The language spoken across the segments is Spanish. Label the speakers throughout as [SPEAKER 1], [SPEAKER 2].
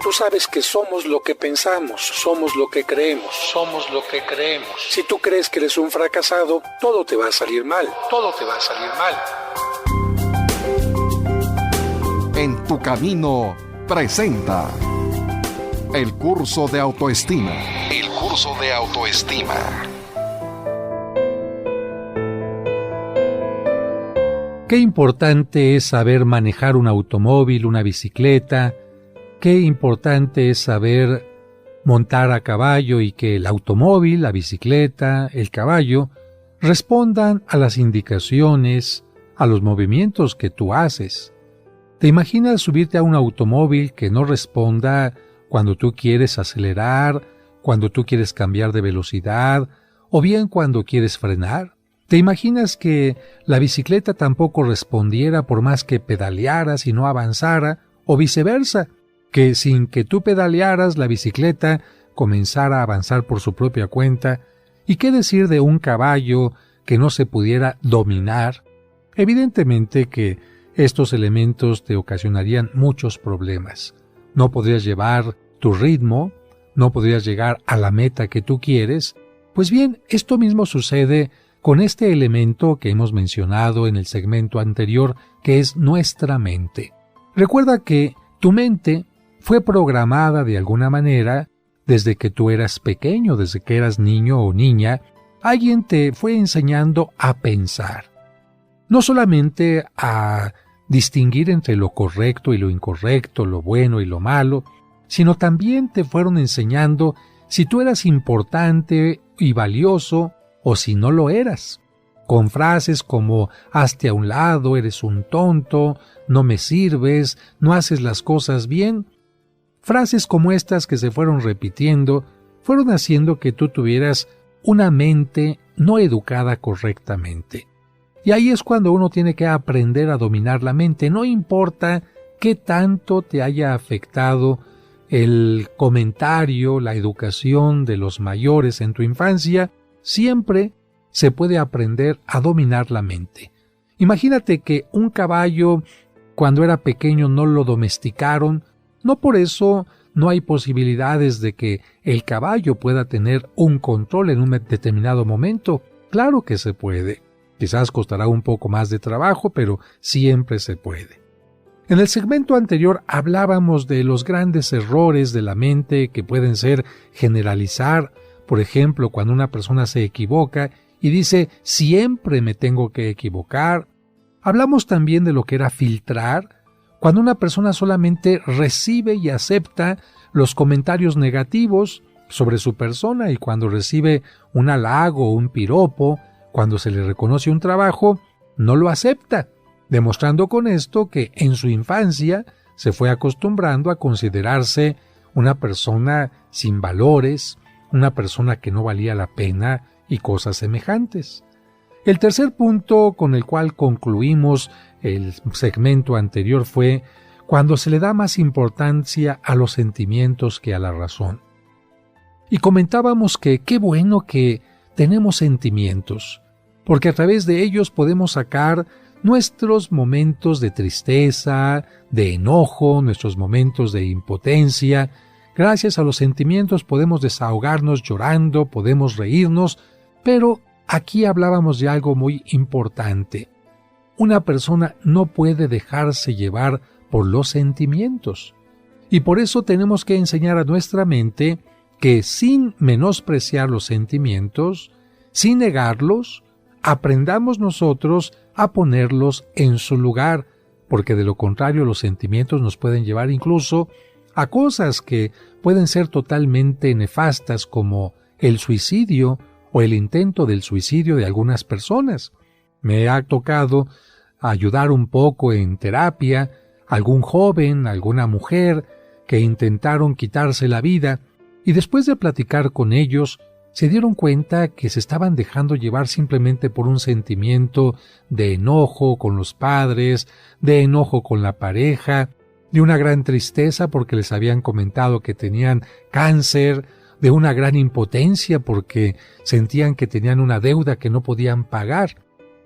[SPEAKER 1] Tú sabes que somos lo que pensamos, somos lo que creemos, somos lo que creemos. Si tú crees que eres un fracasado, todo te va a salir mal, todo te va a salir mal.
[SPEAKER 2] En tu camino presenta el curso de autoestima. El curso de autoestima.
[SPEAKER 3] Qué importante es saber manejar un automóvil, una bicicleta. Qué importante es saber montar a caballo y que el automóvil, la bicicleta, el caballo respondan a las indicaciones, a los movimientos que tú haces. ¿Te imaginas subirte a un automóvil que no responda cuando tú quieres acelerar, cuando tú quieres cambiar de velocidad o bien cuando quieres frenar? ¿Te imaginas que la bicicleta tampoco respondiera por más que pedalearas y no avanzara, o viceversa, que sin que tú pedalearas la bicicleta comenzara a avanzar por su propia cuenta? ¿Y qué decir de un caballo que no se pudiera dominar? Evidentemente que estos elementos te ocasionarían muchos problemas. No podrías llevar tu ritmo, no podrías llegar a la meta que tú quieres. Pues bien, esto mismo sucede con este elemento que hemos mencionado en el segmento anterior, que es nuestra mente. Recuerda que tu mente fue programada de alguna manera desde que tú eras pequeño, desde que eras niño o niña. Alguien te fue enseñando a pensar. No solamente a distinguir entre lo correcto y lo incorrecto, lo bueno y lo malo, sino también te fueron enseñando si tú eras importante y valioso o si no lo eras, con frases como hazte a un lado, eres un tonto, no me sirves, no haces las cosas bien. Frases como estas que se fueron repitiendo fueron haciendo que tú tuvieras una mente no educada correctamente. Y ahí es cuando uno tiene que aprender a dominar la mente. No importa qué tanto te haya afectado el comentario, la educación de los mayores en tu infancia, siempre se puede aprender a dominar la mente. Imagínate que un caballo, cuando era pequeño, no lo domesticaron. No por eso no hay posibilidades de que el caballo pueda tener un control en un determinado momento. Claro que se puede. Quizás costará un poco más de trabajo, pero siempre se puede. En el segmento anterior hablábamos de los grandes errores de la mente que pueden ser generalizar. Por ejemplo, cuando una persona se equivoca y dice, siempre me tengo que equivocar. Hablamos también de lo que era filtrar, cuando una persona solamente recibe y acepta los comentarios negativos sobre su persona y cuando recibe un halago o un piropo, cuando se le reconoce un trabajo, no lo acepta, demostrando con esto que en su infancia se fue acostumbrando a considerarse una persona sin valores, una persona que no valía la pena y cosas semejantes. El tercer punto con el cual concluimos el segmento anterior fue cuando se le da más importancia a los sentimientos que a la razón. Y comentábamos que qué bueno que tenemos sentimientos, porque a través de ellos podemos sacar nuestros momentos de tristeza, de enojo, nuestros momentos de impotencia. Gracias a los sentimientos podemos desahogarnos llorando, podemos reírnos, pero aquí hablábamos de algo muy importante. Una persona no puede dejarse llevar por los sentimientos. Y por eso tenemos que enseñar a nuestra mente que sin menospreciar los sentimientos, sin negarlos, aprendamos nosotros a ponerlos en su lugar, porque de lo contrario los sentimientos nos pueden llevar incluso a cosas que pueden ser totalmente nefastas como el suicidio o el intento del suicidio de algunas personas. Me ha tocado ayudar un poco en terapia a algún joven, alguna mujer que intentaron quitarse la vida y después de platicar con ellos se dieron cuenta que se estaban dejando llevar simplemente por un sentimiento de enojo con los padres, de enojo con la pareja, de una gran tristeza porque les habían comentado que tenían cáncer, de una gran impotencia porque sentían que tenían una deuda que no podían pagar.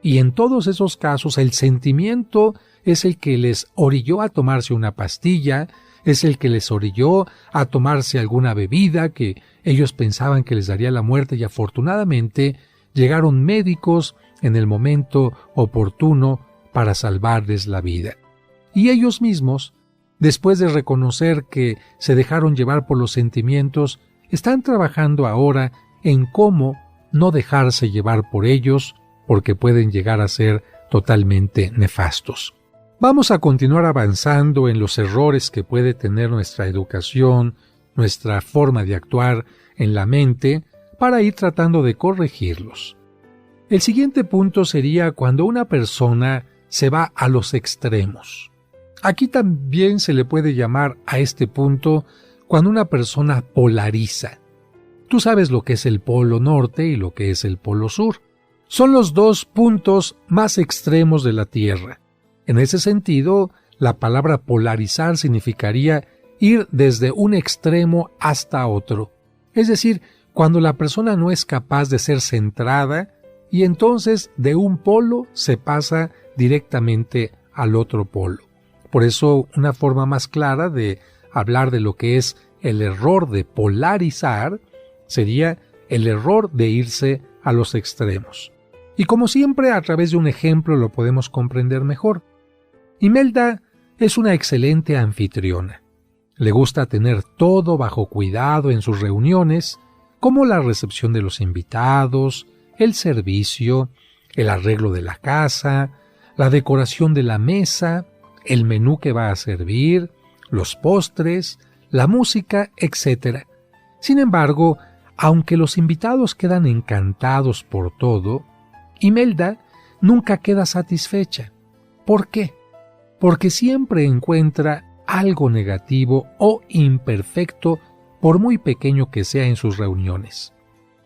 [SPEAKER 3] Y en todos esos casos el sentimiento es el que les orilló a tomarse una pastilla, es el que les orilló a tomarse alguna bebida que ellos pensaban que les daría la muerte, y afortunadamente llegaron médicos en el momento oportuno para salvarles la vida. Y ellos mismos, después de reconocer que se dejaron llevar por los sentimientos, están trabajando ahora en cómo no dejarse llevar por ellos, porque pueden llegar a ser totalmente nefastos. Vamos a continuar avanzando en los errores que puede tener nuestra educación, nuestra forma de actuar en la mente, para ir tratando de corregirlos. El siguiente punto sería cuando una persona se va a los extremos. Aquí también se le puede llamar a este punto cuando una persona polariza. Tú sabes lo que es el polo norte y lo que es el polo sur. Son los dos puntos más extremos de la Tierra. En ese sentido, la palabra polarizar significaría ir desde un extremo hasta otro. Es decir, cuando la persona no es capaz de ser centrada y entonces de un polo se pasa directamente al otro polo. Por eso, una forma más clara de hablar de lo que es el error de polarizar sería el error de irse a los extremos. Y como siempre, a través de un ejemplo lo podemos comprender mejor. Imelda es una excelente anfitriona. Le gusta tener todo bajo cuidado en sus reuniones, como la recepción de los invitados, el servicio, el arreglo de la casa, la decoración de la mesa, el menú que va a servir, los postres, la música, etc. Sin embargo, aunque los invitados quedan encantados por todo, Imelda nunca queda satisfecha. ¿Por qué? Porque siempre encuentra algo negativo o imperfecto, por muy pequeño que sea en sus reuniones.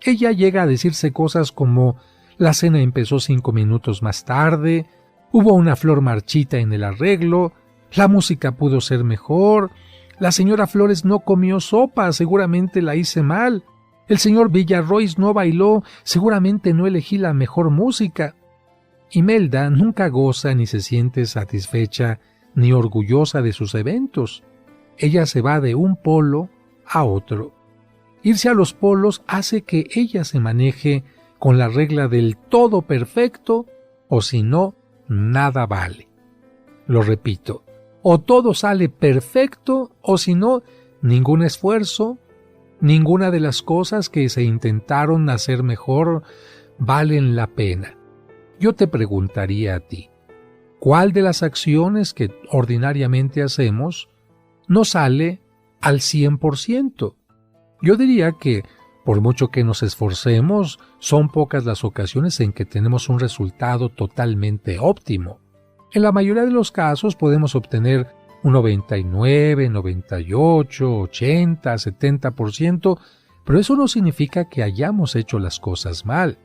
[SPEAKER 3] Ella llega a decirse cosas como: la cena empezó 5 minutos más tarde, hubo una flor marchita en el arreglo, la música pudo ser mejor, la señora Flores no comió sopa, seguramente la hice mal, el señor Villarrois no bailó, seguramente no elegí la mejor música. Imelda nunca goza ni se siente satisfecha ni orgullosa de sus eventos. Ella se va de un polo a otro. Irse a los polos hace que ella se maneje con la regla del todo perfecto, o si no, nada vale. Lo repito, o todo sale perfecto, o si no, ningún esfuerzo, ninguna de las cosas que se intentaron hacer mejor valen la pena. Yo te preguntaría a ti, ¿cuál de las acciones que ordinariamente hacemos no sale al 100%? Yo diría que, por mucho que nos esforcemos, son pocas las ocasiones en que tenemos un resultado totalmente óptimo. En la mayoría de los casos podemos obtener un 99, 98, 80, 70%, pero eso no significa que hayamos hecho las cosas mal.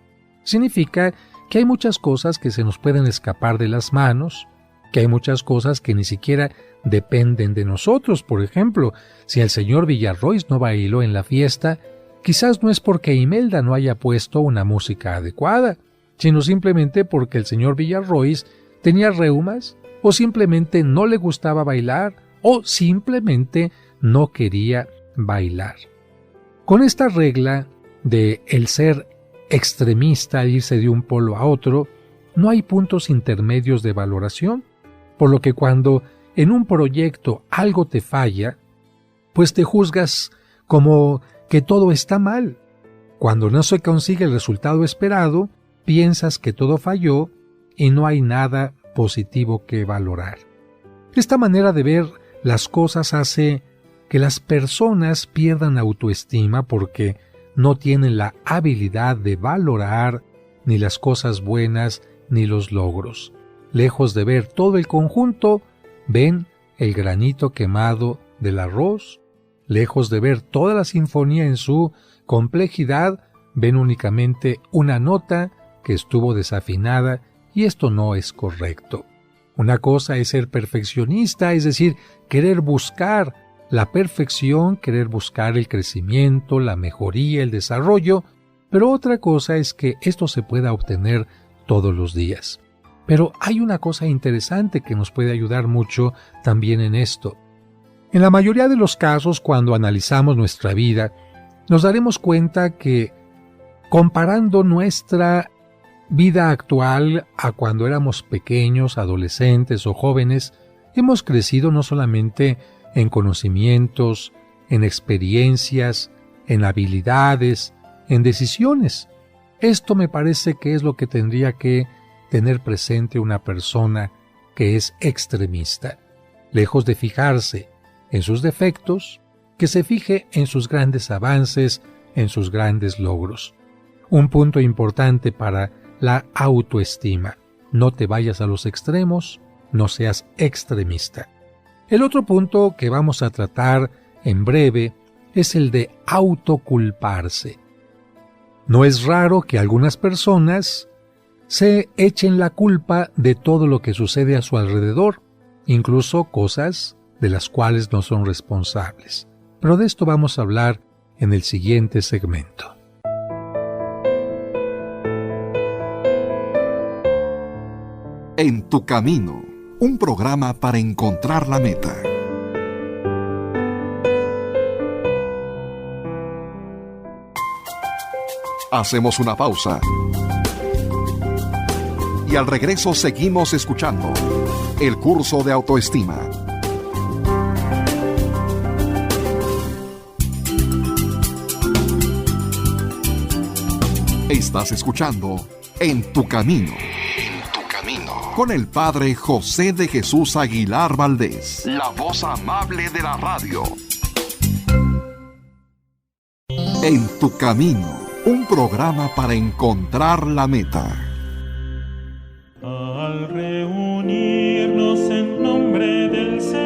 [SPEAKER 3] Significa que hay muchas cosas que se nos pueden escapar de las manos, que hay muchas cosas que ni siquiera dependen de nosotros. Por ejemplo, si el señor Villarrois no bailó en la fiesta, quizás no es porque Imelda no haya puesto una música adecuada, sino simplemente porque el señor Villarrois tenía reumas, o simplemente no le gustaba bailar, o simplemente no quería bailar. Con esta regla de el ser extremista, irse de un polo a otro, no hay puntos intermedios de valoración, por lo que cuando en un proyecto algo te falla, pues te juzgas como que todo está mal. Cuando no se consigue el resultado esperado, piensas que todo falló y no hay nada positivo que valorar. Esta manera de ver las cosas hace que las personas pierdan autoestima porque no tienen la habilidad de valorar ni las cosas buenas ni los logros. Lejos de ver todo el conjunto, ven el granito quemado del arroz. Lejos de ver toda la sinfonía en su complejidad, ven únicamente una nota que estuvo desafinada, y esto no es correcto. Una cosa es ser perfeccionista, es decir, querer buscar la perfección, querer buscar el crecimiento, la mejoría, el desarrollo, pero otra cosa es que esto se pueda obtener todos los días. Pero hay una cosa interesante que nos puede ayudar mucho también en esto. En la mayoría de los casos, cuando analizamos nuestra vida, nos daremos cuenta que comparando nuestra vida actual a cuando éramos pequeños, adolescentes o jóvenes, hemos crecido no solamente en conocimientos, en experiencias, en habilidades, en decisiones. Esto me parece que es lo que tendría que tener presente una persona que es extremista. Lejos de fijarse en sus defectos, que se fije en sus grandes avances, en sus grandes logros. Un punto importante para la autoestima. No te vayas a los extremos, no seas extremista. El otro punto que vamos a tratar en breve es el de autoculparse. No es raro que algunas personas se echen la culpa de todo lo que sucede a su alrededor, incluso cosas de las cuales no son responsables. Pero de esto vamos a hablar en el siguiente segmento.
[SPEAKER 2] En tu camino, un programa para encontrar la meta. Hacemos una pausa. Y al regreso seguimos escuchando el curso de autoestima. Estás escuchando En tu camino. En tu camino. Con el Padre José de Jesús Aguilar Valdés, la voz amable de la radio. En tu camino, un programa para encontrar la meta.
[SPEAKER 4] Al reunirnos en nombre del Señor.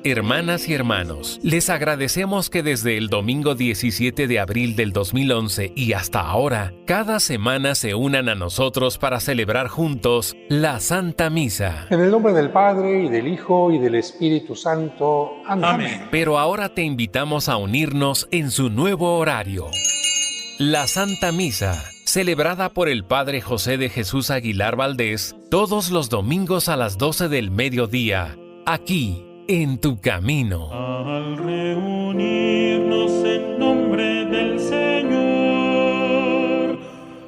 [SPEAKER 5] Hermanas y hermanos, les agradecemos que desde el domingo 17 de abril del 2011 y hasta ahora, cada semana se unan a nosotros para celebrar juntos la Santa Misa.
[SPEAKER 1] En el nombre del Padre, y del Hijo, y del Espíritu Santo. Amén.
[SPEAKER 5] Pero ahora te invitamos a unirnos en su nuevo horario. La Santa Misa, celebrada por el Padre José de Jesús Aguilar Valdés, todos los domingos a las 12 del mediodía, aquí, en tu camino.
[SPEAKER 4] Al reunirnos en nombre del Señor,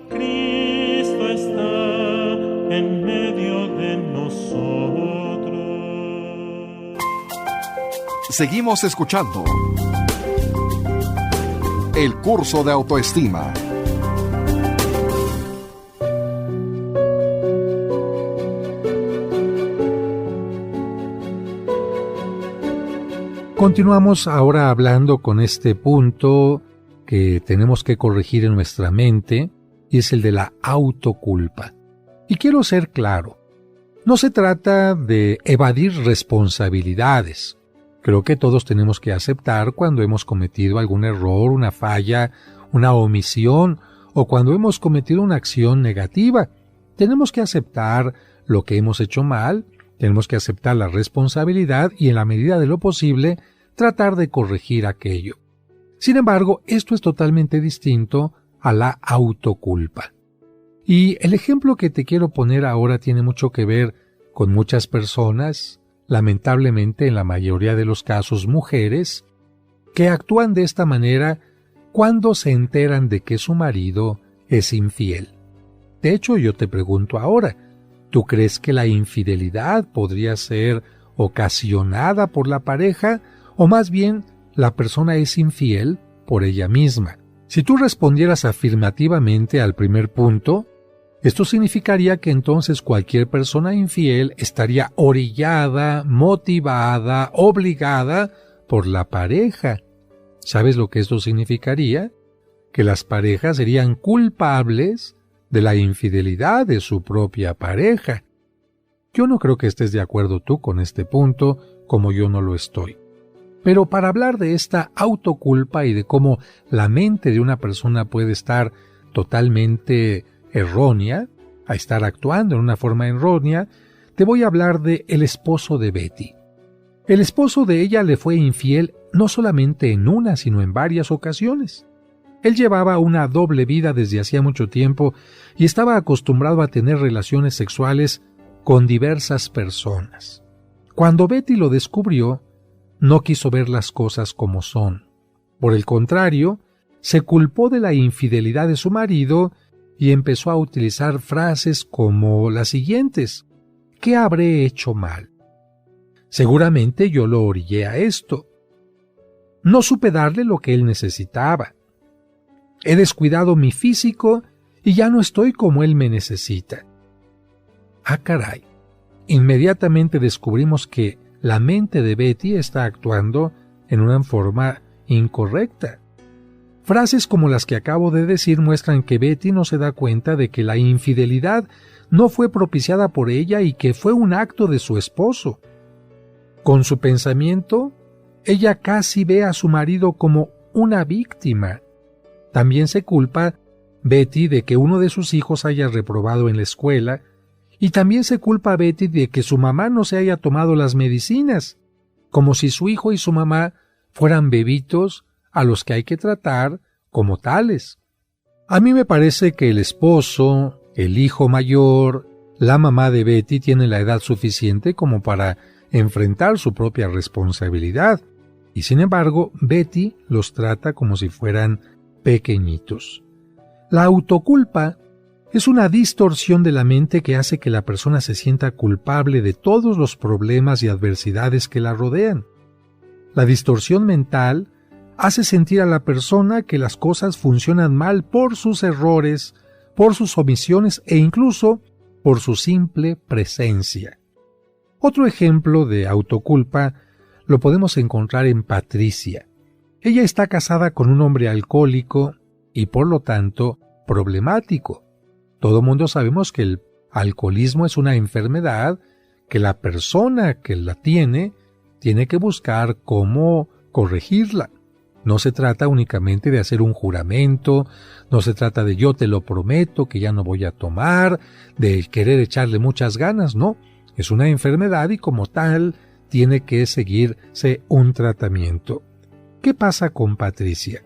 [SPEAKER 4] Cristo está en medio de nosotros.
[SPEAKER 2] Seguimos escuchando el curso de autoestima.
[SPEAKER 3] Continuamos ahora hablando con este punto que tenemos que corregir en nuestra mente, y es el de la autoculpa. Y quiero ser claro, no se trata de evadir responsabilidades. Creo que todos tenemos que aceptar cuando hemos cometido algún error, una falla, una omisión, o cuando hemos cometido una acción negativa. Tenemos que aceptar lo que hemos hecho mal, tenemos que aceptar la responsabilidad y, en la medida de lo posible, tratar de corregir aquello. Sin embargo, esto es totalmente distinto a la autoculpa. Y el ejemplo que te quiero poner ahora tiene mucho que ver con muchas personas, lamentablemente en la mayoría de los casos mujeres, que actúan de esta manera cuando se enteran de que su marido es infiel. De hecho, yo te pregunto ahora, ¿tú crees que la infidelidad podría ser ocasionada por la pareja, o más bien la persona es infiel por ella misma? Si tú respondieras afirmativamente al primer punto, esto significaría que entonces cualquier persona infiel estaría orillada, motivada, obligada por la pareja. ¿Sabes lo que esto significaría? Que las parejas serían culpables de la infidelidad de su propia pareja. Yo no creo que estés de acuerdo tú con este punto, como yo no lo estoy. Pero para hablar de esta autoculpa y de cómo la mente de una persona puede estar totalmente errónea, a estar actuando en una forma errónea, te voy a hablar de el esposo de Betty. El esposo de ella le fue infiel no solamente en una, sino en varias ocasiones. Él llevaba una doble vida desde hacía mucho tiempo y estaba acostumbrado a tener relaciones sexuales con diversas personas. Cuando Betty lo descubrió, no quiso ver las cosas como son. Por el contrario, se culpó de la infidelidad de su marido y empezó a utilizar frases como las siguientes: ¿qué habré hecho mal? Seguramente yo lo orillé a esto. No supe darle lo que él necesitaba. He descuidado mi físico y ya no estoy como él me necesita. Ah, caray. Inmediatamente descubrimos que la mente de Betty está actuando en una forma incorrecta. Frases como las que acabo de decir muestran que Betty no se da cuenta de que la infidelidad no fue propiciada por ella y que fue un acto de su esposo. Con su pensamiento, ella casi ve a su marido como una víctima. También se culpa Betty de que uno de sus hijos haya reprobado en la escuela, y también se culpa a Betty de que su mamá no se haya tomado las medicinas, como si su hijo y su mamá fueran bebitos a los que hay que tratar como tales. A mí me parece que el esposo, el hijo mayor, la mamá de Betty tienen la edad suficiente como para enfrentar su propia responsabilidad, y sin embargo Betty los trata como si fueran pequeñitos. La autoculpa es una distorsión de la mente que hace que la persona se sienta culpable de todos los problemas y adversidades que la rodean. La distorsión mental hace sentir a la persona que las cosas funcionan mal por sus errores, por sus omisiones e incluso por su simple presencia. Otro ejemplo de autoculpa lo podemos encontrar en Patricia. Ella está casada con un hombre alcohólico y por lo tanto problemático. Todo mundo sabemos que el alcoholismo es una enfermedad que la persona que la tiene que buscar cómo corregirla. No se trata únicamente de hacer un juramento, no se trata de yo te lo prometo que ya no voy a tomar, de querer echarle muchas ganas, no. Es una enfermedad y como tal tiene que seguirse un tratamiento. ¿Qué pasa con Patricia?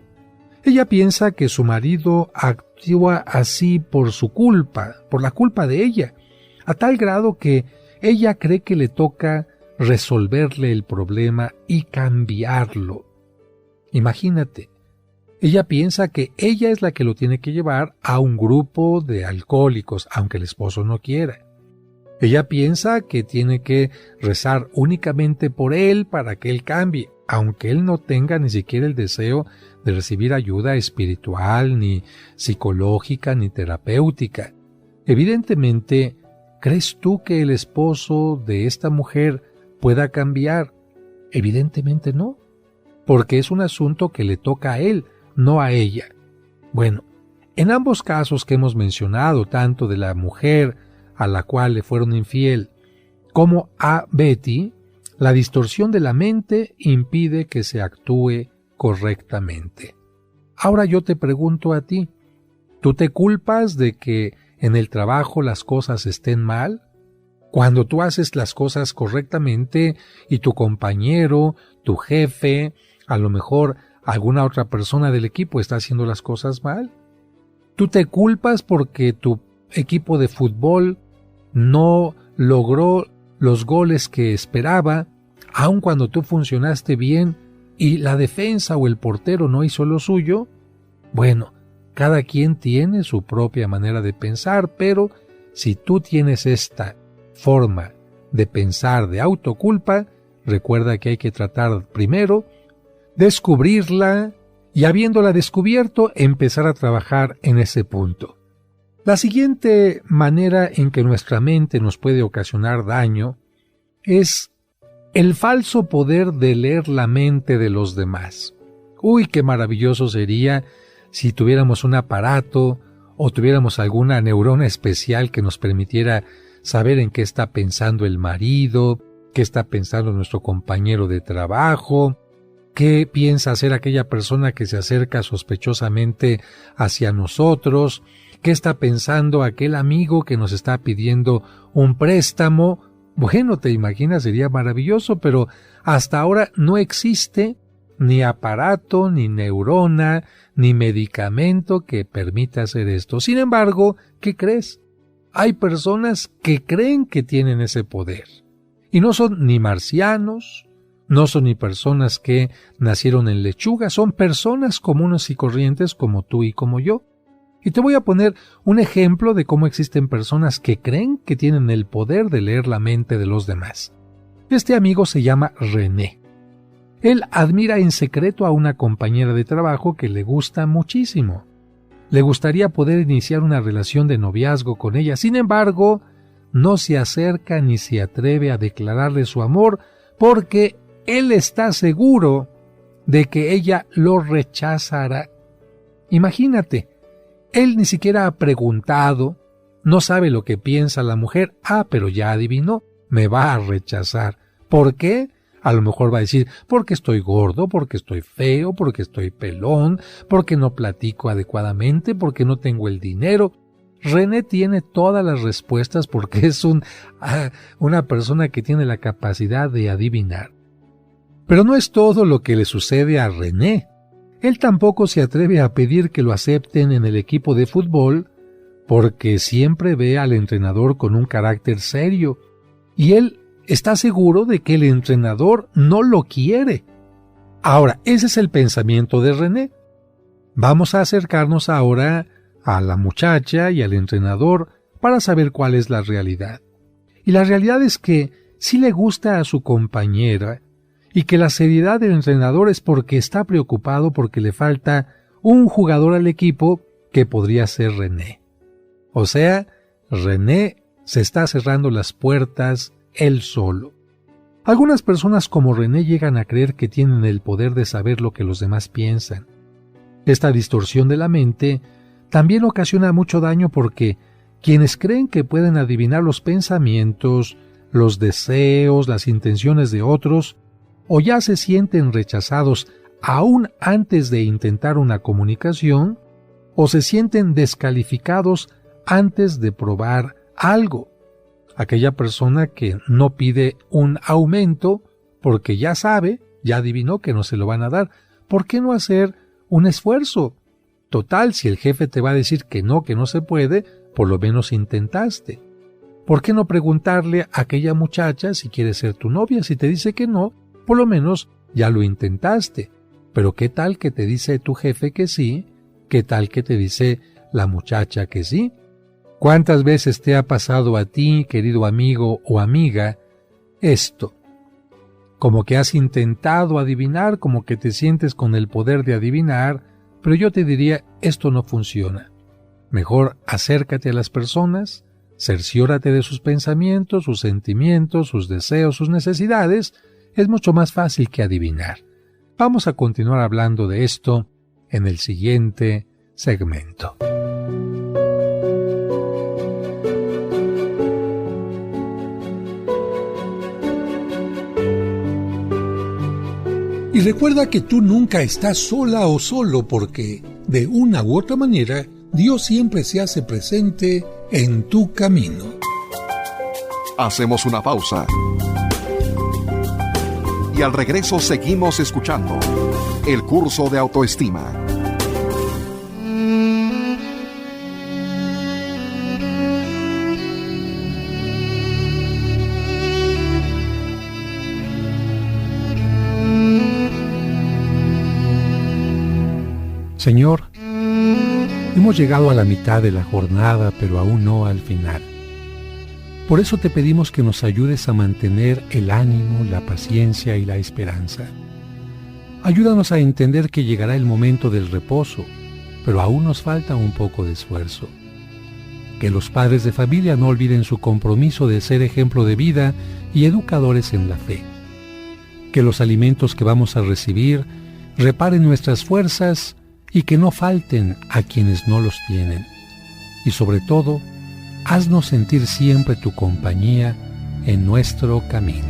[SPEAKER 3] Ella piensa que su marido actúa así por su culpa, por la culpa de ella, a tal grado que ella cree que le toca resolverle el problema y cambiarlo. Imagínate, ella piensa que ella es la que lo tiene que llevar a un grupo de alcohólicos, aunque el esposo no quiera. Ella piensa que tiene que rezar únicamente por él para que él cambie, aunque él no tenga ni siquiera el deseo de recibir ayuda espiritual, ni psicológica, ni terapéutica. Evidentemente, ¿crees tú que el esposo de esta mujer pueda cambiar? Evidentemente no, porque es un asunto que le toca a él, no a ella. Bueno, en ambos casos que hemos mencionado, tanto de la mujer a la cual le fueron infiel, como a Betty, la distorsión de la mente impide que se actúe correctamente. Ahora yo te pregunto a ti, ¿tú te culpas de que en el trabajo las cosas estén mal? Cuando tú haces las cosas correctamente y tu compañero, tu jefe, a lo mejor alguna otra persona del equipo está haciendo las cosas mal. ¿Tú te culpas porque tu equipo de fútbol no logró los goles que esperaba, aun cuando tú funcionaste bien y la defensa o el portero no hizo lo suyo? Bueno, cada quien tiene su propia manera de pensar, pero si tú tienes esta forma de pensar de autoculpa, recuerda que hay que tratar primero descubrirla y, habiéndola descubierto, empezar a trabajar en ese punto. La siguiente manera en que nuestra mente nos puede ocasionar daño es el falso poder de leer la mente de los demás. Uy, qué maravilloso sería si tuviéramos un aparato o tuviéramos alguna neurona especial que nos permitiera saber en qué está pensando el marido, qué está pensando nuestro compañero de trabajo, qué piensa hacer aquella persona que se acerca sospechosamente hacia nosotros, qué está pensando aquel amigo que nos está pidiendo un préstamo. Bueno, te imaginas, sería maravilloso, pero hasta ahora no existe ni aparato, ni neurona, ni medicamento que permita hacer esto. Sin embargo, ¿qué crees? Hay personas que creen que tienen ese poder. Y no son ni marcianos, no son ni personas que nacieron en lechuga, son personas comunes y corrientes como tú y como yo. Y te voy a poner un ejemplo de cómo existen personas que creen que tienen el poder de leer la mente de los demás. Este amigo se llama René. Él admira en secreto a una compañera de trabajo que le gusta muchísimo. Le gustaría poder iniciar una relación de noviazgo con ella. Sin embargo, no se acerca ni se atreve a declararle su amor porque él está seguro de que ella lo rechazará. Imagínate, él ni siquiera ha preguntado, no sabe lo que piensa la mujer. Pero ya adivinó, me va a rechazar. ¿Por qué? A lo mejor va a decir, porque estoy gordo, porque estoy feo, porque estoy pelón, porque no platico adecuadamente, porque no tengo el dinero. René tiene todas las respuestas porque es una persona que tiene la capacidad de adivinar. Pero no es todo lo que le sucede a René. Él tampoco se atreve a pedir que lo acepten en el equipo de fútbol porque siempre ve al entrenador con un carácter serio y él está seguro de que el entrenador no lo quiere. Ahora, ese es el pensamiento de René. Vamos a acercarnos ahora a la muchacha y al entrenador para saber cuál es la realidad. Y la realidad es que sí le gusta a su compañera y que la seriedad del entrenador es porque está preocupado porque le falta un jugador al equipo que podría ser René. O sea, René se está cerrando las puertas él solo. Algunas personas como René llegan a creer que tienen el poder de saber lo que los demás piensan. Esta distorsión de la mente también ocasiona mucho daño porque quienes creen que pueden adivinar los pensamientos, los deseos, las intenciones de otros, o ya se sienten rechazados aún antes de intentar una comunicación, o se sienten descalificados antes de probar algo. Aquella persona que no pide un aumento porque ya sabe, ya adivinó que no se lo van a dar. ¿Por qué no hacer un esfuerzo? Total, si el jefe te va a decir que no se puede, por lo menos intentaste. ¿Por qué no preguntarle a aquella muchacha si quiere ser tu novia? Si te dice que no, por lo menos ya lo intentaste. Pero ¿qué tal que te dice tu jefe que sí? ¿Qué tal que te dice la muchacha que sí? ¿Cuántas veces te ha pasado a ti, querido amigo o amiga, esto? Como que has intentado adivinar, como que te sientes con el poder de adivinar, pero yo te diría, esto no funciona. Mejor acércate a las personas, cerciórate de sus pensamientos, sus sentimientos, sus deseos, sus necesidades. Es mucho más fácil que adivinar. Vamos a continuar hablando de esto en el siguiente segmento.
[SPEAKER 6] Y recuerda que tú nunca estás sola o solo porque, de una u otra manera, Dios siempre se hace presente en tu camino.
[SPEAKER 2] Hacemos una pausa. Y al regreso seguimos escuchando el curso de autoestima.
[SPEAKER 7] Señor, hemos llegado a la mitad de la jornada, pero aún no al final. Por eso te pedimos que nos ayudes a mantener el ánimo, la paciencia y la esperanza. Ayúdanos a entender que llegará el momento del reposo, pero aún nos falta un poco de esfuerzo. Que los padres de familia no olviden su compromiso de ser ejemplo de vida y educadores en la fe. Que los alimentos que vamos a recibir reparen nuestras fuerzas y que no falten a quienes no los tienen. Y sobre todo, haznos sentir siempre tu compañía en nuestro camino.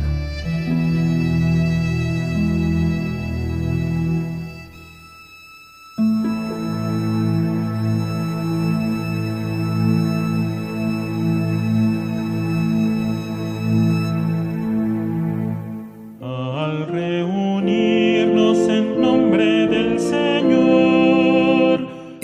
[SPEAKER 4] Al reunirnos en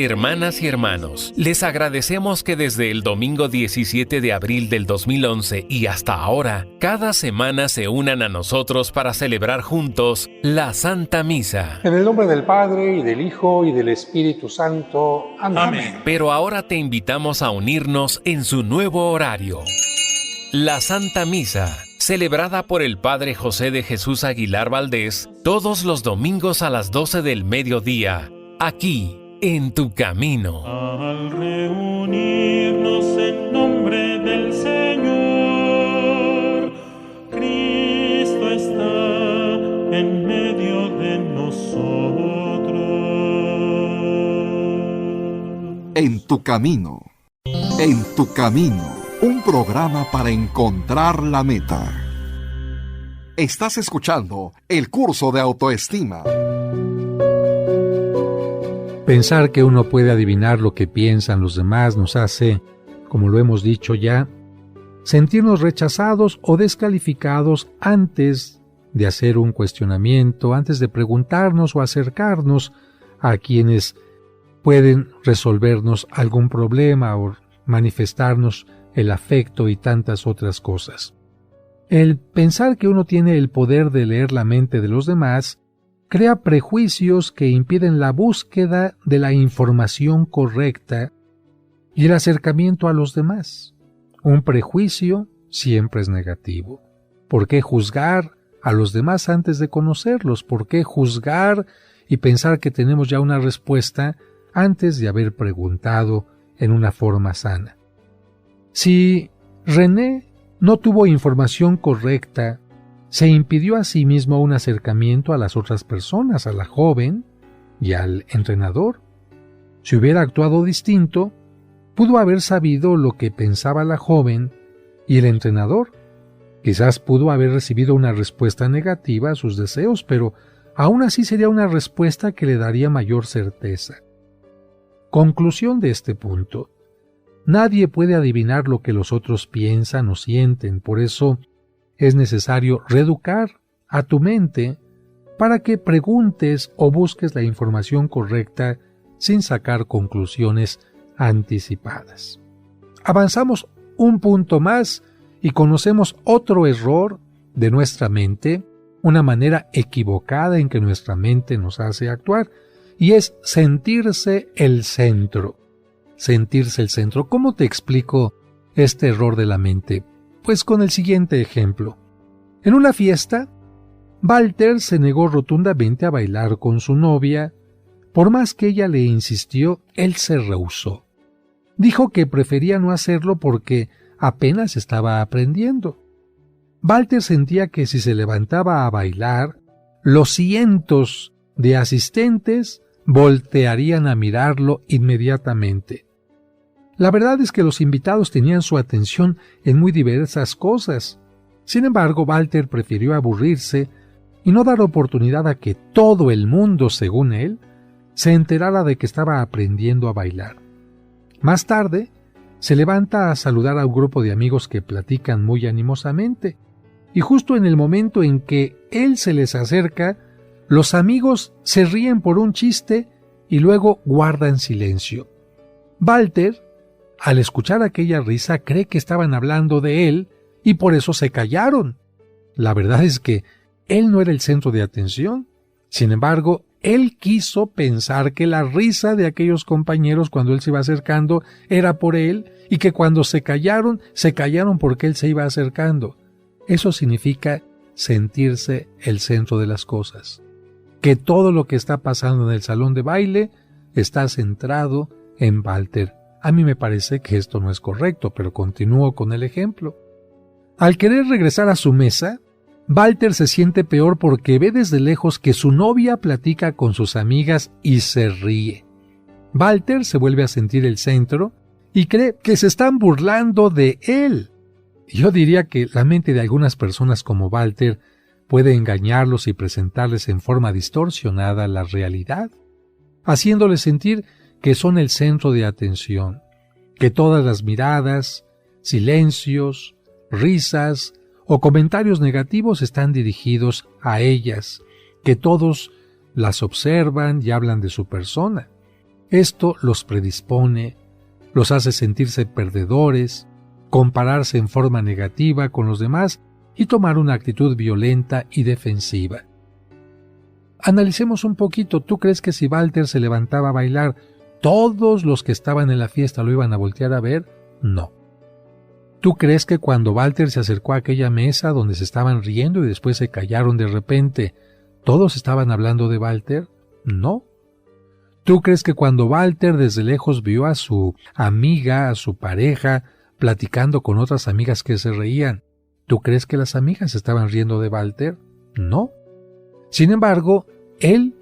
[SPEAKER 5] Hermanas y hermanos, les agradecemos que desde el domingo 17 de abril del 2011 y hasta ahora, cada semana se unan a nosotros para celebrar juntos la Santa Misa.
[SPEAKER 6] En el nombre del Padre, y del Hijo, y del Espíritu Santo. Amén.
[SPEAKER 5] Pero ahora te invitamos a unirnos en su nuevo horario. La Santa Misa, celebrada por el Padre José de Jesús Aguilar Valdés, todos los domingos a las 12 del mediodía, aquí, en Tu Camino.
[SPEAKER 4] Al reunirnos en nombre del Señor, Cristo está en medio de nosotros.
[SPEAKER 2] En Tu Camino. En Tu Camino. Un programa para encontrar la meta. Estás escuchando el curso de autoestima.
[SPEAKER 3] Pensar que uno puede adivinar lo que piensan los demás nos hace, como lo hemos dicho ya, sentirnos rechazados o descalificados antes de hacer un cuestionamiento, antes de preguntarnos o acercarnos a quienes pueden resolvernos algún problema o manifestarnos el afecto y tantas otras cosas. El pensar que uno tiene el poder de leer la mente de los demás crea prejuicios que impiden la búsqueda de la información correcta y el acercamiento a los demás. Un prejuicio siempre es negativo. ¿Por qué juzgar a los demás antes de conocerlos? ¿Por qué juzgar y pensar que tenemos ya una respuesta antes de haber preguntado en una forma sana? Si René no tuvo información correcta, se impidió a sí mismo un acercamiento a las otras personas, a la joven y al entrenador. Si hubiera actuado distinto, pudo haber sabido lo que pensaba la joven y el entrenador. Quizás pudo haber recibido una respuesta negativa a sus deseos, pero aún así sería una respuesta que le daría mayor certeza. Conclusión de este punto. Nadie puede adivinar lo que los otros piensan o sienten, por eso es necesario reeducar a tu mente para que preguntes o busques la información correcta sin sacar conclusiones anticipadas. Avanzamos un punto más y conocemos otro error de nuestra mente, una manera equivocada en que nuestra mente nos hace actuar, y es sentirse el centro. Sentirse el centro. ¿Cómo te explico este error de la mente? Pues con el siguiente ejemplo. En una fiesta, Walter se negó rotundamente a bailar con su novia. Por más que ella le insistió, él se rehusó. Dijo que prefería no hacerlo porque apenas estaba aprendiendo. Walter sentía que si se levantaba a bailar, los cientos de asistentes voltearían a mirarlo inmediatamente. La verdad es que los invitados tenían su atención en muy diversas cosas. Sin embargo, Walter prefirió aburrirse y no dar oportunidad a que todo el mundo, según él, se enterara de que estaba aprendiendo a bailar. Más tarde, se levanta a saludar a un grupo de amigos que platican muy animosamente, y justo en el momento en que él se les acerca, los amigos se ríen por un chiste y luego guardan silencio. Walter, al escuchar aquella risa, cree que estaban hablando de él y por eso se callaron. La verdad es que él no era el centro de atención. Sin embargo, él quiso pensar que la risa de aquellos compañeros cuando él se iba acercando era por él y que cuando se callaron porque él se iba acercando. Eso significa sentirse el centro de las cosas. Que todo lo que está pasando en el salón de baile está centrado en Walter. A mí me parece que esto no es correcto, pero continúo con el ejemplo. Al querer regresar a su mesa, Walter se siente peor porque ve desde lejos que su novia platica con sus amigas y se ríe. Walter se vuelve a sentir el centro y cree que se están burlando de él. Yo diría que la mente de algunas personas como Walter puede engañarlos y presentarles en forma distorsionada la realidad, haciéndoles sentir que son el centro de atención, que todas las miradas, silencios, risas o comentarios negativos están dirigidos a ellas, que todos las observan y hablan de su persona. Esto los predispone, los hace sentirse perdedores, compararse en forma negativa con los demás y tomar una actitud violenta y defensiva. Analicemos un poquito. ¿Tú crees que si Walter se levantaba a bailar, todos los que estaban en la fiesta lo iban a voltear a ver? No. ¿Tú crees que cuando Walter se acercó a aquella mesa donde se estaban riendo y después se callaron de repente, todos estaban hablando de Walter? No. ¿Tú crees que cuando Walter desde lejos vio a su amiga, a su pareja, platicando con otras amigas que se reían, ¿tú crees que las amigas estaban riendo de Walter? No. Sin embargo, él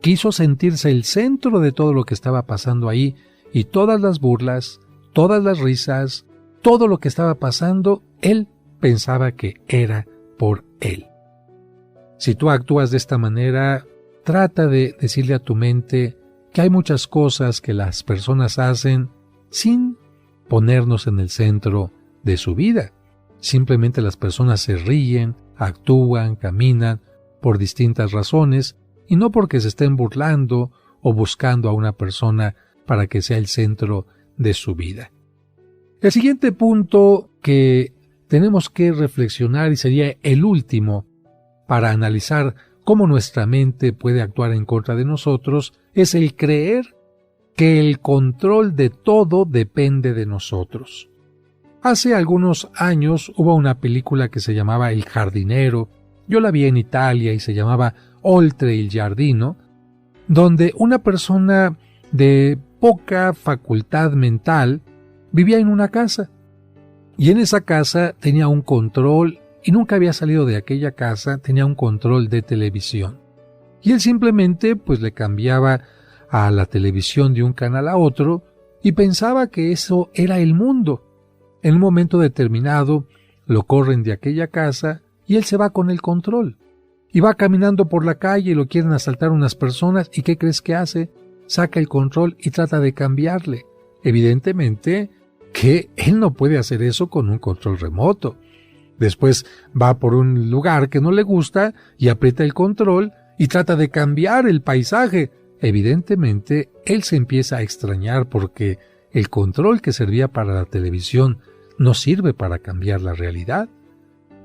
[SPEAKER 3] quiso sentirse el centro de todo lo que estaba pasando ahí, y todas las burlas, todas las risas, todo lo que estaba pasando, él pensaba que era por él. Si tú actúas de esta manera, trata de decirle a tu mente que hay muchas cosas que las personas hacen sin ponernos en el centro de su vida. Simplemente las personas se ríen, actúan, caminan por distintas razones y no porque se estén burlando o buscando a una persona para que sea el centro de su vida. El siguiente punto que tenemos que reflexionar, y sería el último para analizar cómo nuestra mente puede actuar en contra de nosotros, es el creer que el control de todo depende de nosotros. Hace algunos años hubo una película que se llamaba El jardinero. Yo la vi en Italia y se llamaba Oltre il giardino, donde una persona de poca facultad mental vivía en una casa, y en esa casa tenía un control, y nunca había salido de aquella casa, tenía un control de televisión. Y él simplemente pues le cambiaba a la televisión de un canal a otro, y pensaba que eso era el mundo. En un momento determinado lo corren de aquella casa, y él se va con el control. Y va caminando por la calle y lo quieren asaltar unas personas, ¿y qué crees que hace? Saca el control y trata de cambiarle. Evidentemente que él no puede hacer eso con un control remoto. Después va por un lugar que no le gusta y aprieta el control y trata de cambiar el paisaje. Evidentemente, él se empieza a extrañar porque el control que servía para la televisión no sirve para cambiar la realidad.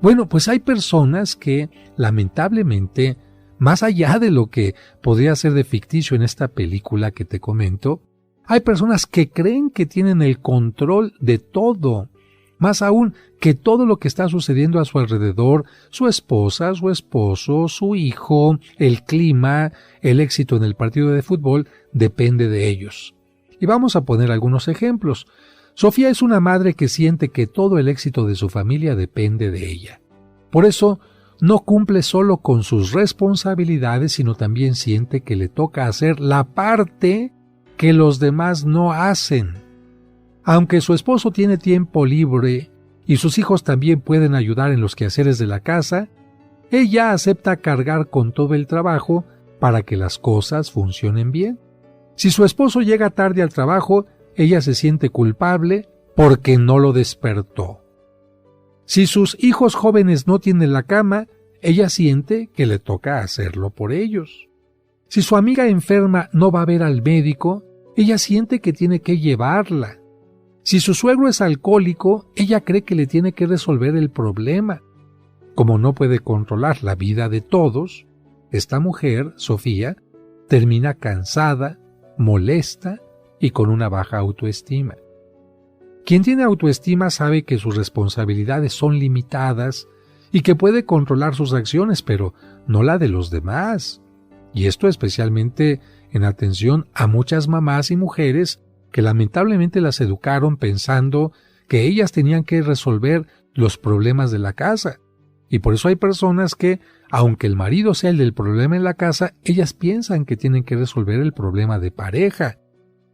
[SPEAKER 3] Bueno, pues hay personas que, lamentablemente, más allá de lo que podría ser de ficticio en esta película que te comento, hay personas que creen que tienen el control de todo, más aún que todo lo que está sucediendo a su alrededor, su esposa, su esposo, su hijo, el clima, el éxito en el partido de fútbol, depende de ellos. Y vamos a poner algunos ejemplos. Sofía es una madre que siente que todo el éxito de su familia depende de ella. Por eso, no cumple solo con sus responsabilidades, sino también siente que le toca hacer la parte que los demás no hacen. Aunque su esposo tiene tiempo libre y sus hijos también pueden ayudar en los quehaceres de la casa, ella acepta cargar con todo el trabajo para que las cosas funcionen bien. Si su esposo llega tarde al trabajo, ella se siente culpable porque no lo despertó. Si sus hijos jóvenes no tienen la cama, ella siente que le toca hacerlo por ellos. Si su amiga enferma no va a ver al médico, ella siente que tiene que llevarla. Si su suegro es alcohólico, ella cree que le tiene que resolver el problema. Como no puede controlar la vida de todos, esta mujer, Sofía, termina cansada, molesta y con una baja autoestima. Quien tiene autoestima sabe que sus responsabilidades son limitadas y que puede controlar sus acciones, pero no la de los demás. Y esto especialmente en atención a muchas mamás y mujeres que lamentablemente las educaron pensando que ellas tenían que resolver los problemas de la casa. Y por eso hay personas que, aunque el marido sea el del problema en la casa, ellas piensan que tienen que resolver el problema de pareja.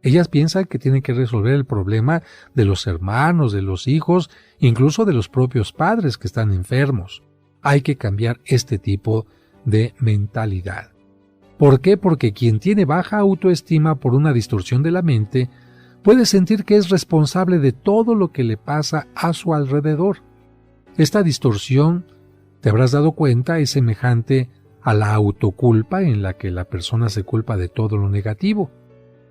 [SPEAKER 3] Ellas piensan que tienen que resolver el problema de los hermanos, de los hijos, incluso de los propios padres que están enfermos. Hay que cambiar este tipo de mentalidad. ¿Por qué? Porque quien tiene baja autoestima por una distorsión de la mente puede sentir que es responsable de todo lo que le pasa a su alrededor. Esta distorsión, te habrás dado cuenta, es semejante a la autoculpa en la que la persona se culpa de todo lo negativo.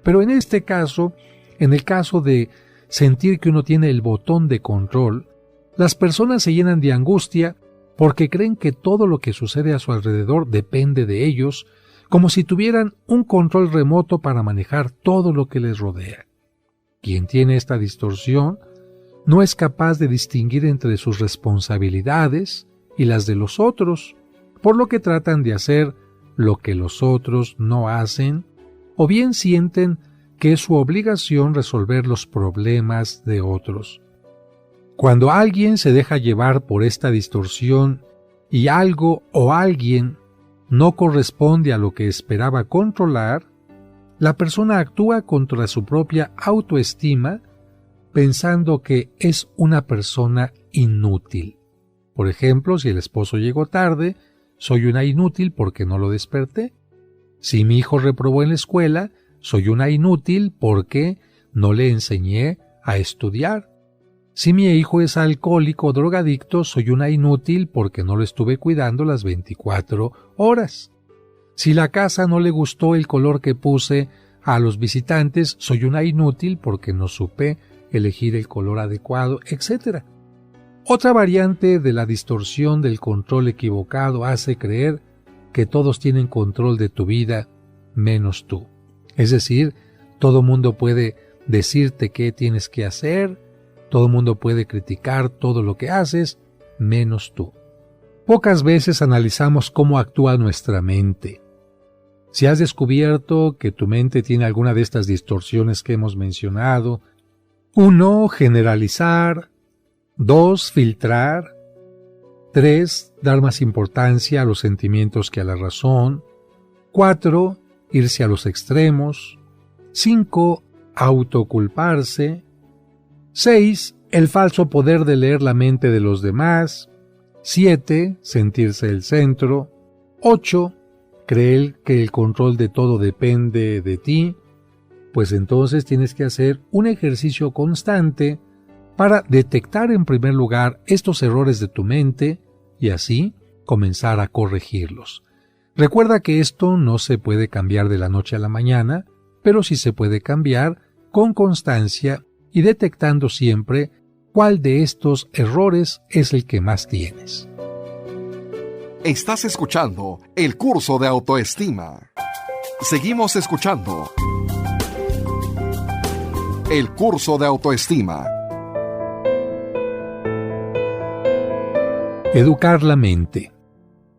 [SPEAKER 3] Pero en este caso, en el caso de sentir que uno tiene el botón de control, las personas se llenan de angustia porque creen que todo lo que sucede a su alrededor depende de ellos, como si tuvieran un control remoto para manejar todo lo que les rodea. Quien tiene esta distorsión no es capaz de distinguir entre sus responsabilidades y las de los otros, por lo que tratan de hacer lo que los otros no hacen, o bien sienten que es su obligación resolver los problemas de otros. Cuando alguien se deja llevar por esta distorsión y algo o alguien no corresponde a lo que esperaba controlar, la persona actúa contra su propia autoestima pensando que es una persona inútil. Por ejemplo, si el esposo llegó tarde, soy una inútil porque no lo desperté. Si mi hijo reprobó en la escuela, soy una inútil porque no le enseñé a estudiar. Si mi hijo es alcohólico o drogadicto, soy una inútil porque no lo estuve cuidando las 24 horas. Si la casa no le gustó el color que puse a los visitantes, soy una inútil porque no supe elegir el color adecuado, etc. Otra variante de la distorsión del control equivocado hace creer que todos tienen control de tu vida menos tú. Es decir, todo mundo puede decirte qué tienes que hacer, todo mundo puede criticar todo lo que haces, menos tú. Pocas veces analizamos cómo actúa nuestra mente. Si has descubierto que tu mente tiene alguna de estas distorsiones que hemos mencionado, 1. Generalizar. 2. Filtrar. 3. Dar más importancia a los sentimientos que a la razón. 4. Irse a los extremos. 5. Autoculparse. 6. El falso poder de leer la mente de los demás. 7. Sentirse el centro. 8. Creer que el control de todo depende de ti. Pues entonces tienes que hacer un ejercicio constante para detectar en primer lugar estos errores de tu mente y así comenzar a corregirlos. Recuerda que esto no se puede cambiar de la noche a la mañana, pero sí se puede cambiar con constancia y detectando siempre cuál de estos errores es el que más tienes.
[SPEAKER 2] Estás escuchando el curso de autoestima. Seguimos escuchando el curso de autoestima.
[SPEAKER 3] Educar la mente.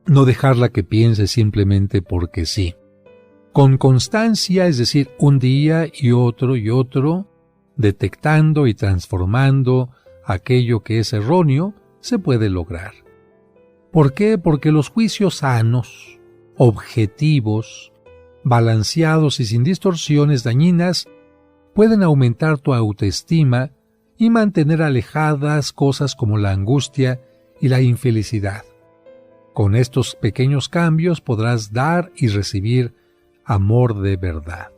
[SPEAKER 3] No dejarla que piense simplemente porque sí. Con constancia, es decir, un día y otro, detectando y transformando aquello que es erróneo, se puede lograr. ¿Por qué? Porque los juicios sanos, objetivos, balanceados y sin distorsiones dañinas pueden aumentar tu autoestima y mantener alejadas cosas como la angustia y la infelicidad. Con estos pequeños cambios podrás dar y recibir amor de verdad.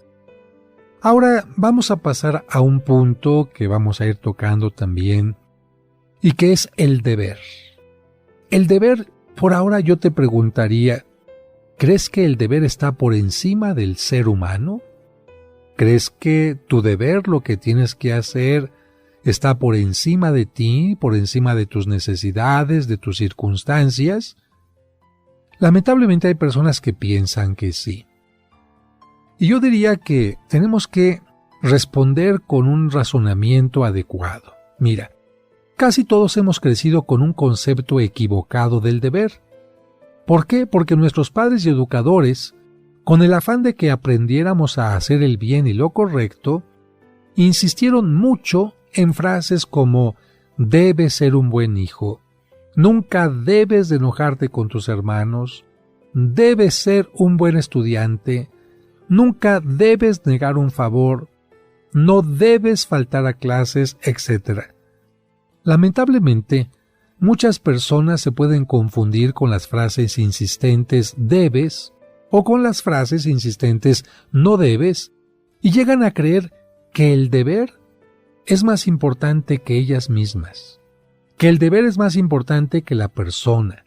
[SPEAKER 3] Ahora vamos a pasar a un punto que vamos a ir tocando también y que es el deber. El deber, por ahora yo te preguntaría, ¿crees que el deber está por encima del ser humano? ¿Crees que tu deber, lo que tienes que hacer, está por encima de ti, por encima de tus necesidades, de tus circunstancias? Lamentablemente hay personas que piensan que sí. Y yo diría que tenemos que responder con un razonamiento adecuado. Mira, casi todos hemos crecido con un concepto equivocado del deber. ¿Por qué? Porque nuestros padres y educadores, con el afán de que aprendiéramos a hacer el bien y lo correcto, insistieron mucho en frases como «debes ser un buen hijo», «nunca debes de enojarte con tus hermanos», «debes ser un buen estudiante», «nunca debes negar un favor», «no debes faltar a clases», etc. Lamentablemente, muchas personas se pueden confundir con las frases insistentes «debes» o con las frases insistentes «no debes» y llegan a creer que el deber es más importante que ellas mismas, que el deber es más importante que la persona.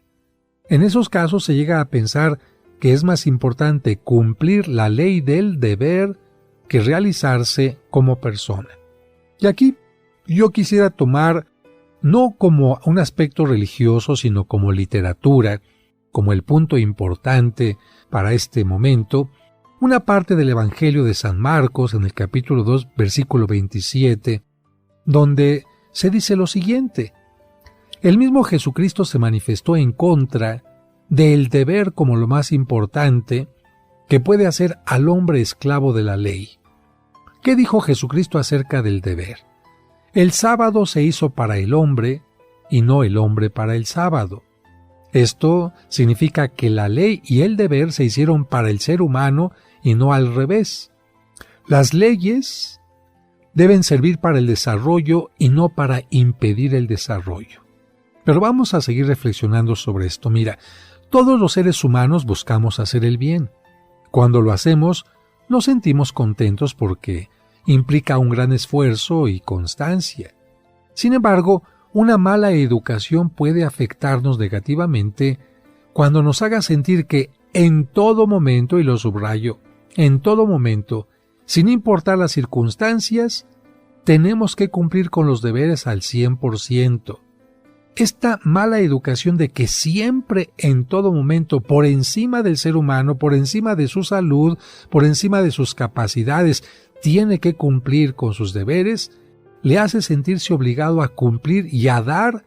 [SPEAKER 3] En esos casos se llega a pensar que es más importante cumplir la ley del deber que realizarse como persona. Y aquí yo quisiera tomar no como un aspecto religioso, sino como literatura, como el punto importante para este momento, una parte del Evangelio de San Marcos en el capítulo 2, versículo 27, donde se dice lo siguiente: el mismo Jesucristo se manifestó en contra del deber como lo más importante que puede hacer al hombre esclavo de la ley. ¿Qué dijo Jesucristo acerca del deber? El sábado se hizo para el hombre y no el hombre para el sábado. Esto significa que la ley y el deber se hicieron para el ser humano y no al revés. Las leyes deben servir para el desarrollo y no para impedir el desarrollo. Pero vamos a seguir reflexionando sobre esto. Mira, todos los seres humanos buscamos hacer el bien. Cuando lo hacemos, nos sentimos contentos porque implica un gran esfuerzo y constancia. Sin embargo, una mala educación puede afectarnos negativamente cuando nos haga sentir que en todo momento, y lo subrayo, en todo momento, sin importar las circunstancias, tenemos que cumplir con los deberes al 100%. Esta mala educación de que siempre, en todo momento, por encima del ser humano, por encima de su salud, por encima de sus capacidades, tiene que cumplir con sus deberes, le hace sentirse obligado a cumplir y a dar,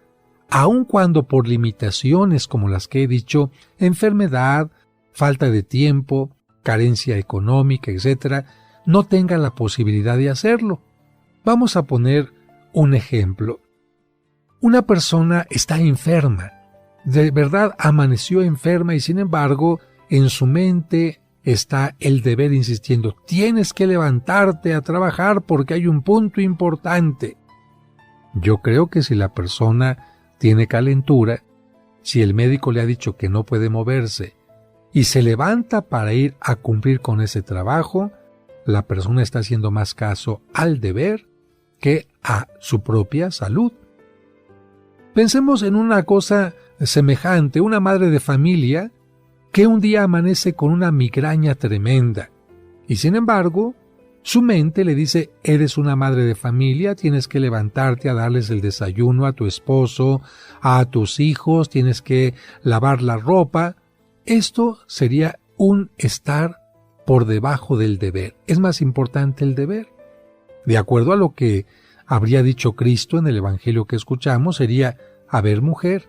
[SPEAKER 3] aun cuando por limitaciones como las que he dicho, enfermedad, falta de tiempo, carencia económica, etc., no tenga la posibilidad de hacerlo. Vamos a poner un ejemplo. Una persona está enferma, de verdad amaneció enferma y sin embargo en su mente está el deber insistiendo: tienes que levantarte a trabajar porque hay un punto importante. Yo creo que si la persona tiene calentura, si el médico le ha dicho que no puede moverse y se levanta para ir a cumplir con ese trabajo, la persona está haciendo más caso al deber que a su propia salud. Pensemos en una cosa semejante, una madre de familia que un día amanece con una migraña tremenda y sin embargo su mente le dice: eres una madre de familia, tienes que levantarte a darles el desayuno a tu esposo, a tus hijos, tienes que lavar la ropa. Esto sería un estar por debajo del deber. Es más importante el deber. De acuerdo a lo que habría dicho Cristo en el Evangelio que escuchamos, sería: a ver, mujer,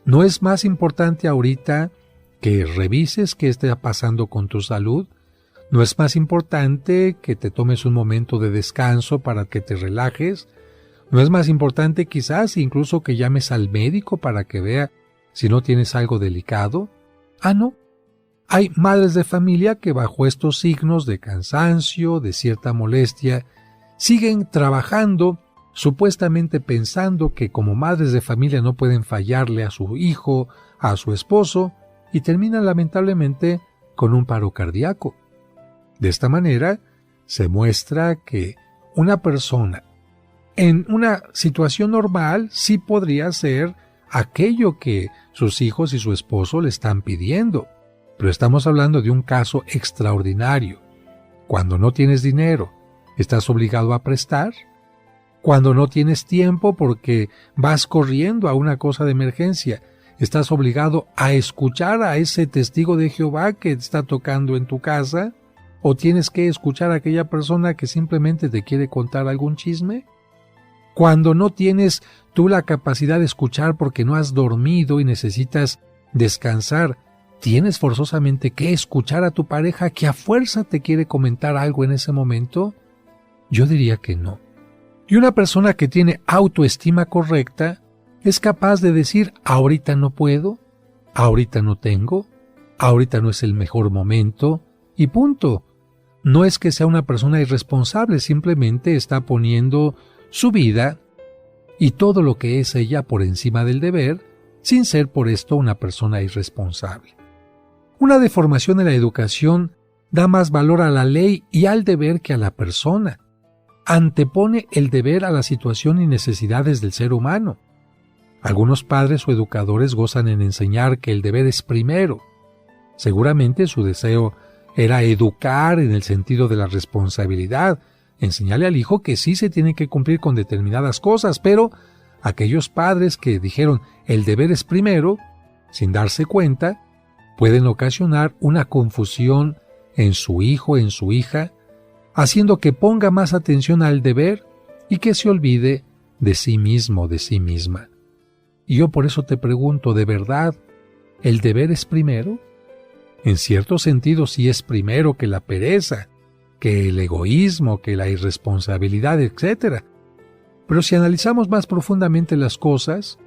[SPEAKER 3] ¿no es más importante ahorita que revises qué está pasando con tu salud? ¿No es más importante que te tomes un momento de descanso para que te relajes? ¿No es más importante quizás incluso que llames al médico para que vea si no tienes algo delicado? Ah, no. Hay madres de familia que bajo estos signos de cansancio, de cierta molestia, siguen trabajando, supuestamente pensando que como madres de familia no pueden fallarle a su hijo, a su esposo, y terminan lamentablemente con un paro cardíaco. De esta manera, se muestra que una persona en una situación normal sí podría hacer aquello que sus hijos y su esposo le están pidiendo, pero estamos hablando de un caso extraordinario. Cuando no tienes dinero, ¿estás obligado a prestar? Cuando no tienes tiempo porque vas corriendo a una cosa de emergencia, ¿estás obligado a escuchar a ese testigo de Jehová que está tocando en tu casa? ¿O tienes que escuchar a aquella persona que simplemente te quiere contar algún chisme? Cuando no tienes tú la capacidad de escuchar porque no has dormido y necesitas descansar, ¿tienes forzosamente que escuchar a tu pareja que a fuerza te quiere comentar algo en ese momento? Yo diría que no. Y una persona que tiene autoestima correcta es capaz de decir: ahorita no puedo, ahorita no tengo, ahorita no es el mejor momento, y punto. No es que sea una persona irresponsable, simplemente está poniendo su vida y todo lo que es ella por encima del deber, sin ser por esto una persona irresponsable. Una deformación en la educación da más valor a la ley y al deber que a la persona. Antepone el deber a la situación y necesidades del ser humano. Algunos padres o educadores gozan en enseñar que el deber es primero. Seguramente su deseo era educar en el sentido de la responsabilidad, enseñarle al hijo que sí se tiene que cumplir con determinadas cosas, pero aquellos padres que dijeron el deber es primero, sin darse cuenta, pueden ocasionar una confusión en su hijo, en su hija, haciendo que ponga más atención al deber y que se olvide de sí mismo, de sí misma. Y yo por eso te pregunto, ¿de verdad el deber es primero? En cierto sentido sí es primero que la pereza, que el egoísmo, que la irresponsabilidad, etc. Pero si analizamos más profundamente las cosas,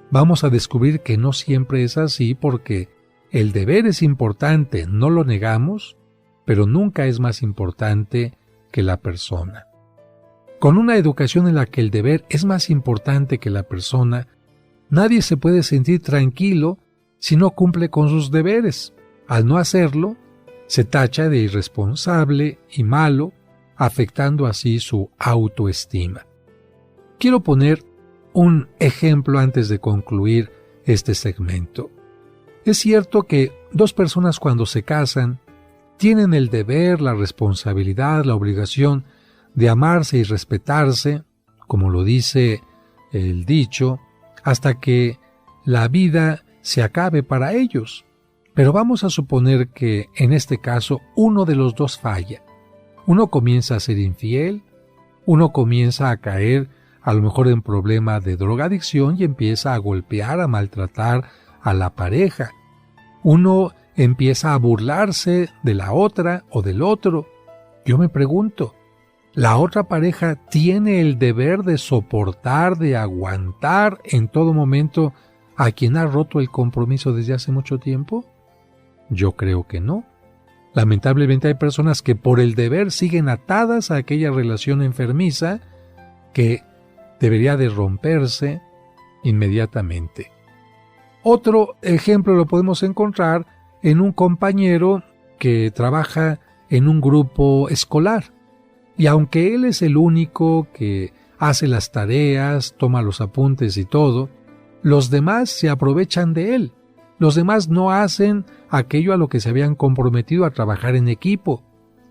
[SPEAKER 3] vamos a descubrir que no siempre es así, porque el deber es importante, no lo negamos, pero nunca es más importante que la persona. Con una educación en la que el deber es más importante que la persona, nadie se puede sentir tranquilo si no cumple con sus deberes. Al no hacerlo, se tacha de irresponsable y malo, afectando así su autoestima. Quiero poner un ejemplo antes de concluir este segmento. Es cierto que dos personas cuando se casan tienen el deber, la responsabilidad, la obligación de amarse y respetarse, como lo dice el dicho, hasta que la vida se acabe para ellos. Pero vamos a suponer que en este caso uno de los dos falla. Uno comienza a ser infiel, uno comienza a caer a lo mejor en problema de drogadicción y empieza a golpear, a maltratar a la pareja. Uno empieza a burlarse de la otra o del otro. Yo me pregunto, ¿la otra pareja tiene el deber de soportar, de aguantar en todo momento a quien ha roto el compromiso desde hace mucho tiempo? Yo creo que no. Lamentablemente hay personas que por el deber siguen atadas a aquella relación enfermiza que debería de romperse inmediatamente. Otro ejemplo lo podemos encontrar en un compañero que trabaja en un grupo escolar. Y aunque él es el único que hace las tareas, toma los apuntes y todo, los demás se aprovechan de él. Los demás no hacen aquello a lo que se habían comprometido a trabajar en equipo.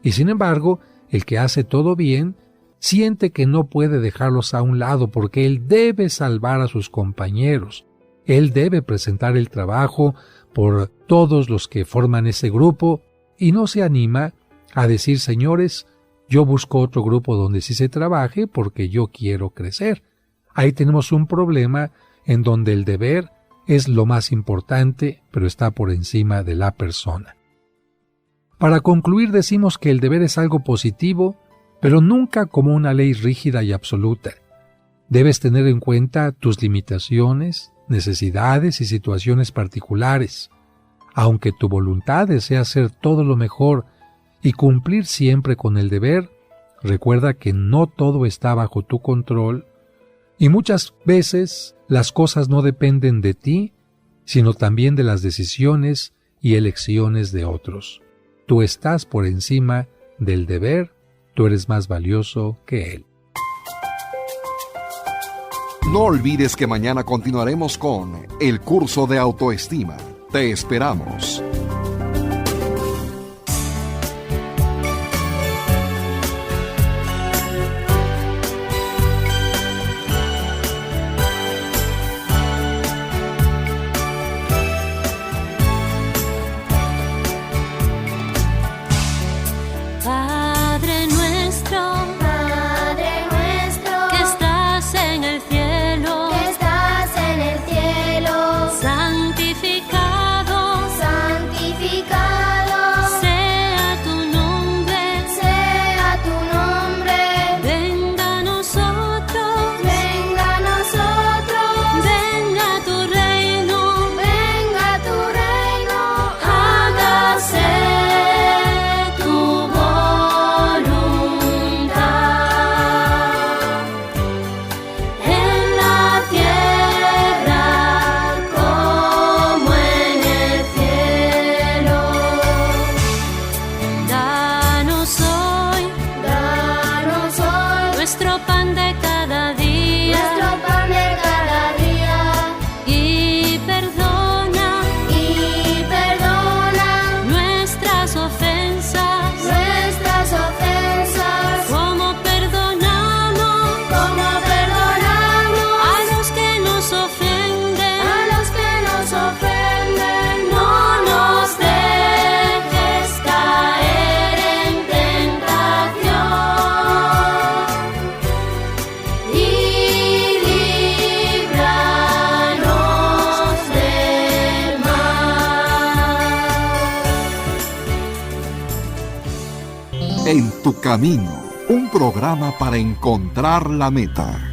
[SPEAKER 3] Y sin embargo, el que hace todo bien siente que no puede dejarlos a un lado porque él debe salvar a sus compañeros. Él debe presentar el trabajo por todos los que forman ese grupo y no se anima a decir, señores, yo busco otro grupo donde sí se trabaje porque yo quiero crecer. Ahí tenemos un problema en donde el deber es lo más importante, pero está por encima de la persona. Para concluir, decimos que el deber es algo positivo, pero nunca como una ley rígida y absoluta. Debes tener en cuenta tus limitaciones, necesidades y situaciones particulares. Aunque tu voluntad desea hacer todo lo mejor y cumplir siempre con el deber, recuerda que no todo está bajo tu control y muchas veces las cosas no dependen de ti, sino también de las decisiones y elecciones de otros. Tú estás por encima del deber, tú eres más valioso que él.
[SPEAKER 2] No olvides que mañana continuaremos con el curso de autoestima. Te esperamos.
[SPEAKER 8] Santificado
[SPEAKER 2] En tu camino, un programa para encontrar la meta.